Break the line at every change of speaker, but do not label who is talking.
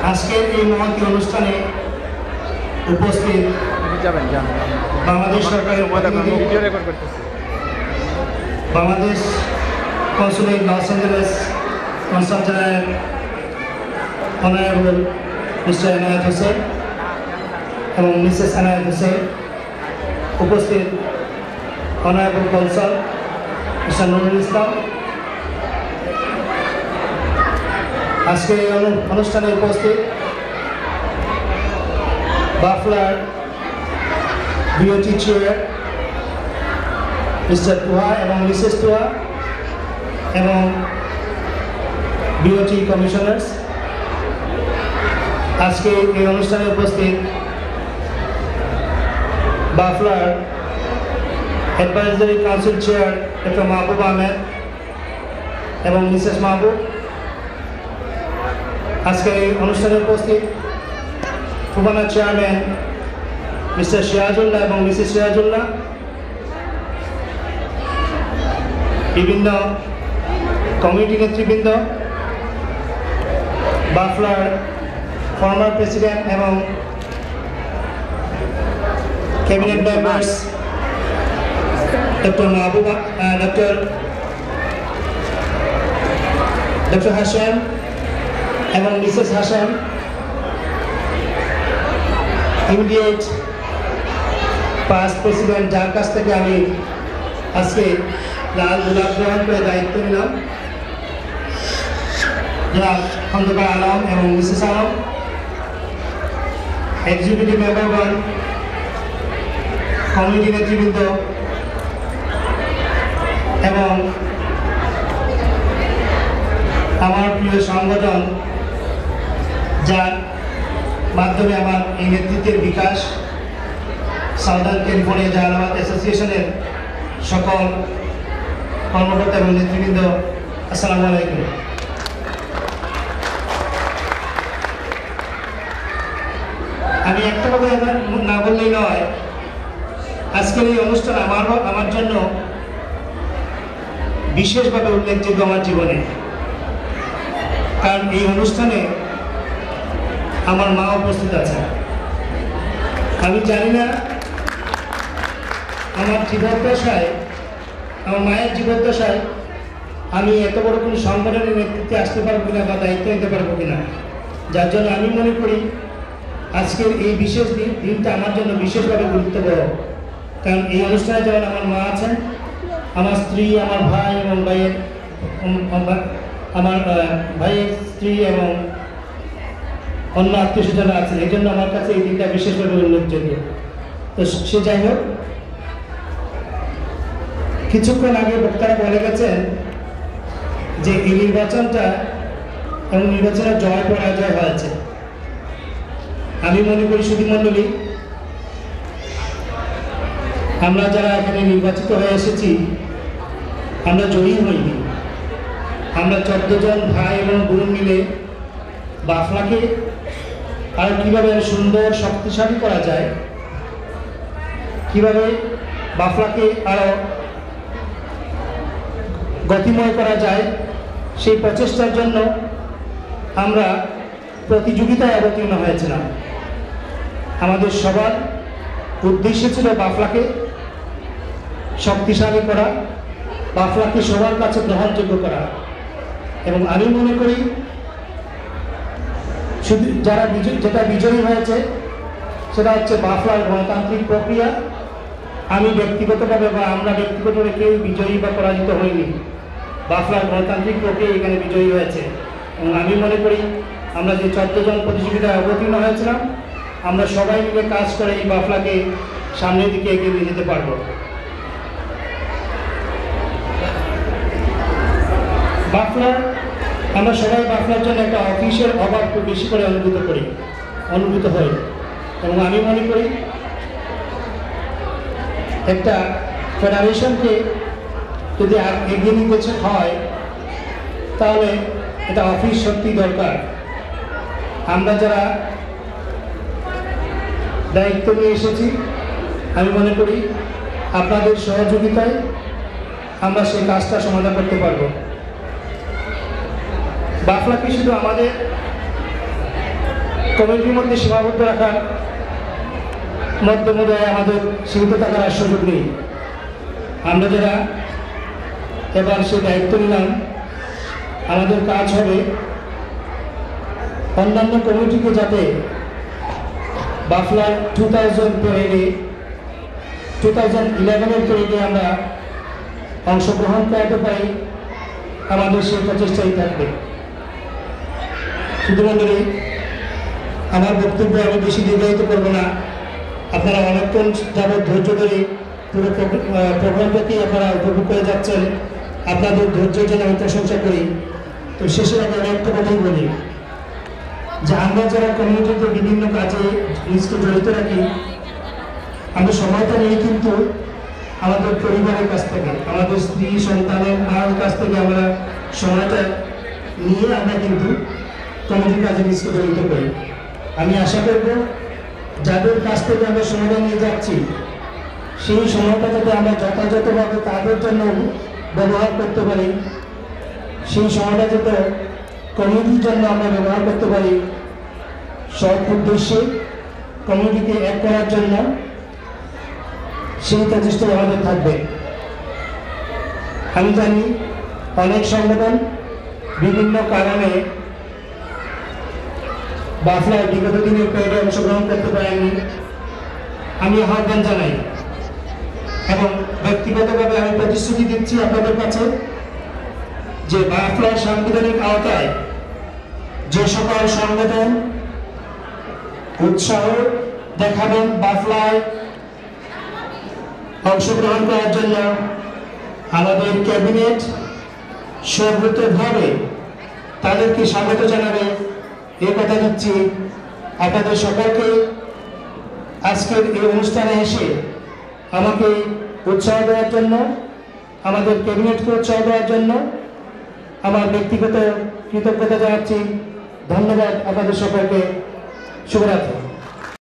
আজকের এই মহতী অনুষ্ঠানে উপস্থিত বাংলাদেশ সরকারের Bangladesh consulate Los Angeles consul general honourable mister Enayet Hossain এবং মিসেস এনায়েত হোসেন, উপস্থিত honourable consul mister Nurul Islam, আজকে এই অনুষ্ঠানে উপস্থিত বাফলার বিওটি চেয়ার মিস্টার তুহা এবং মিসেস তুহা এবং বিওটি কমিশনার্স, আজকে এই অনুষ্ঠানে উপস্থিত বাফলার অ্যাডভাইজারি কাউন্সিল চেয়ার ডক্টর মাহবুব আহমেদ এবং মিসেস মাহবুব, আজকে এই অনুষ্ঠানে উপস্থিত ফুবানা চেয়ারম্যান মিস্টার সিরাজুল্লাহ এবং মিসেস সিরাজুল্লাহ, বিভিন্ন কমিটি নেতৃবৃন্দ, বাফলার ফর্মার প্রেসিডেন্ট এবং cabinet members doctor Mahbuba doctor Hasan এবং Mrs Hasan, immediate past president যার কাছ থেকে আমি আজকে লাল গোলাপ গ্রহণ করে দায়িত্ব নিলাম, জনাব খন্দকার আলম এবং মিসেস আলম, এক্সিকিউটিভ মেম্বারগণ, কমিটি নেতৃবৃন্দ এবং আমার প্রিয় সংগঠন যার মাধ্যমে আমার এই নেতৃত্বের বিকাশ, সাউদার্ন ক্যালিফোর্নিয়া জাহালাবাদ অ্যাসোসিয়েশনের সকল কর্মকর্তা এবং নেতৃবৃন্দ, আসসালামু আলাইকুম। আমি একটা কথা না বললেই নয়, আজকের এই অনুষ্ঠান আমার জন্য বিশেষভাবে উল্লেখযোগ্য আমার জীবনে, কারণ এই অনুষ্ঠানে আমার মা উপস্থিত আছে। আমি জানি না আমার জীবদ্দশায়, আমার মায়ের জীবদ্দশায় আমি এত বড় কোনো সংগঠনের নেতৃত্বে আসতে পারবো কিনা বা দায়িত্ব নিতে পারবো কিনা, যার জন্য আমি মনে করি আজকের এই বিশেষ দিনটা আমার জন্য বিশেষভাবে গুরুত্বপূর্ণ। কারণ এই অনুষ্ঠানে যেমন আমার মা আছেন, আমার স্ত্রী, আমার ভাই এবং আমার ভাইয়ের স্ত্রী এবং অন্য আত্মীয় স্বজনরা আছেন, এই জন্য আমার কাছে এই দিনটা বিশেষভাবে উল্লেখযোগ্য। তো সে যাই হোক, কিছুক্ষণ আগে বক্তারা বলে গেছেন যে এই নির্বাচনটা এবং নির্বাচনের জয় পরাজয় হয়েছে। আমি মনে করি সুধীমণ্ডলী, আমরা যারা এখানে নির্বাচিত হয়ে এসেছি আমরা জয়ী হইনি। আমরা 14 জন ভাই এবং বোন মিলে বাফলাকে আরো কিভাবে সুন্দর শক্তিশালী করা যায়, কিভাবে বাফলাকে আরো গতিময় করা যায়, সেই প্রচেষ্টার জন্য আমরা প্রতিযোগিতায় অবতীর্ণ হয়েছিলাম। আমাদের সবার উদ্দেশ্য ছিল বাফলাকে শক্তিশালী করা, বাফলাকে সবার কাছে গ্রহণযোগ্য করা। এবং আমি মনে করি শুধু যেটা বিজয়ী হয়েছে সেটা হচ্ছে বাফলার গণতান্ত্রিক প্রক্রিয়া। আমি ব্যক্তিগতভাবে বা আমরা ব্যক্তিগতভাবে কেউ বিজয়ী বা পরাজিত হইনি, বাফলার গণতান্ত্রিক প্রক্রিয়া এখানে বিজয়ী হয়েছে। এবং আমি মনে করি আমরা যে 14 জন প্রতিযোগিতায় অবতীর্ণ হয়েছিলাম, আমরা সবাই মিলে কাজ করে এই বাফলাকে সামনের দিকে এগিয়ে নিয়ে যেতে পারবো। বাফলার, আমরা সবাই বাফলার জন্য একটা অফিসের অভাব খুব বেশি করে অনুভূত হই। এবং আমি মনে করি একটা ফেডারেশনকে যদি এগিয়ে নিতে হয় তাহলে এটা অফিস সত্যি দরকার। আমরা যারা দায়িত্ব নিয়ে এসেছি, আমি মনে করি আপনাদের সহযোগিতায় আমরা সেই কাজটা সমাধান করতে পারবো। বাফলাকে শুধু আমাদের কমিটির মধ্যে সীমাবদ্ধ রাখার মধ্যে আমাদের সীমিত থাকার আর সুযোগ নেই। আমরা যারা এবার সে দায়িত্ব নিলাম, আমাদের কাজ হবে অন্যান্য কমিটিকে যাতে বাফলার 2011-এর প্যারেডে আমরা অংশগ্রহণ করাতে পারি, আমাদের সেই প্রচেষ্টাই থাকবে। শুধুমাত্র আমার বক্তব্য আমি বেশি দীর্ঘায়িত করব না। আপনারা অনেকক্ষণ যাবৎ ধৈর্য ধরে পুরো প্রোগ্রামটাকেই আপনারা উপভোগ করে যাচ্ছেন। আপনাদের ধৈর্যের জন্য আমি প্রশংসা করি। তো শেষের আগে আমি একটা কথাই বলি যে আমরা যারা কমিউনিটিতে বিভিন্ন কাজে নিজকে জড়িত রাখি, আমরা সময়টা নিয়ে কিন্তু আমাদের পরিবারের কাছ থেকে, আমাদের স্ত্রী সন্তানের মায়ের কাছ থেকে আমরা সময়টা নিয়ে আমরা কিন্তু কমিটির কাজে নিজকে জড়িত করি। আমি আশা করব যাদের কাছ থেকে আমরা সময়টা নিয়ে যাচ্ছি, সেই সময়টা যাতে আমরা যথাযথভাবে তাদের জন্য ব্যবহার করতে পারি, সেই সময়টা যাতে কমিউনিটির জন্য আমরা ব্যবহার করতে পারি, সব উদ্দেশ্যে কমিউনিটিকে এক করার জন্য সেই প্রচেষ্টা আমাদের থাকবে। আমি জানি অনেক সংগঠন বিভিন্ন কারণে বাফলার বিগত দিনের প্যারেডে অংশগ্রহণ করতে পারেননি। আমি আহ্বান জানাই এবং ব্যক্তিগতভাবে আমি প্রতিশ্রুতি দিচ্ছি আপনাদের কাছে যে বাফলার সাংবিধানিক আওতায় যে সকল সংগঠন উৎসাহ দেখাবেন বাফলায় অংশগ্রহণ করার জন্য, আমাদের ক্যাবিনেট সর্বতভাবে তাদেরকে স্বাগত জানাবে। এই কথা দিচ্ছি আপনাদের সকলকে। আজকের এই অনুষ্ঠানে এসে আমাকে উৎসাহ দেওয়ার জন্য, আমাদের ক্যাবিনেটকে উৎসাহ দেওয়ার জন্য আমার ব্যক্তিগত কৃতজ্ঞতা জানাচ্ছি। ধন্যবাদ আপনাদের সকলকে। শুভরাত্রি।